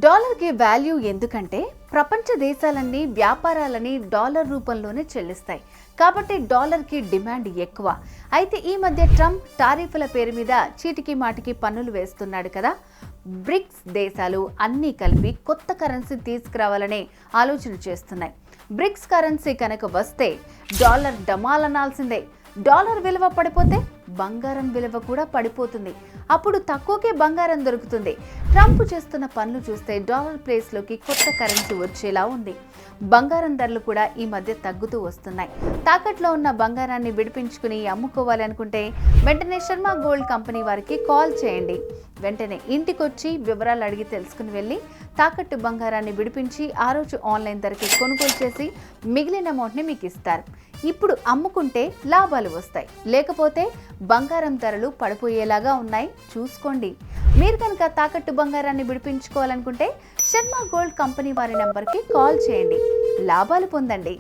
డాలర్కి value ఎందుకంటే ప్రపంచ దేశాలన్నీ వ్యాపారాలని డాలర్ రూపంలోనే చెల్లిస్తాయి కాబట్టి డాలర్కి డిమాండ్ ఎక్కువ. అయితే ఈ మధ్య ట్రంప్ టారిఫ్ల పేరు మీద చీటికి మాటికి పన్నులు వేస్తున్నాడు కదా. బ్రిక్స్ దేశాలు అన్నీ కలిపి కొత్త కరెన్సీ తీసుకురావాలనే ఆలోచన చేస్తున్నాయి. బ్రిక్స్ కరెన్సీ కనుక వస్తే డాలర్ డమాలనాల్సిందే. డాలర్ విలువ పడిపోతే బంగారం విలువ కూడా పడిపోతుంది. అప్పుడు తక్కువకే బంగారం దొరుకుతుంది. ట్రంప్ చేస్తున్న పనులు చూస్తే డాలర్ ప్లేస్లోకి కొత్త కరెన్సీ వచ్చేలా ఉంది. బంగారం ధరలు కూడా ఈ మధ్య తగ్గుతూ వస్తున్నాయి. తాకట్లో ఉన్న బంగారాన్ని విడిపించుకుని అమ్ముకోవాలి అనుకుంటే వెంటనే శర్మ గోల్డ్ కంపెనీ వారికి కాల్ చేయండి. వెంటనే ఇంటికొచ్చి వివరాలు అడిగి తెలుసుకుని వెళ్ళి తాకట్టు బంగారాన్ని విడిపించి ఆ రోజు ఆన్లైన్ ధరకి కొనుగోలు చేసి మిగిలిన అమౌంట్ని మీకు ఇస్తారు. ఇప్పుడు అమ్ముకుంటే లాభాలు వస్తాయి, లేకపోతే బంగారం ధరలు పడిపోయేలాగా ఉన్నాయి, చూసుకోండి. మీరు కనుక తాకట్టు బంగారాన్ని విడిపించుకోవాలనుకుంటే శర్మ గోల్డ్ కంపెనీ వారి నెంబర్కి కాల్ చేయండి, లాభాలు పొందండి.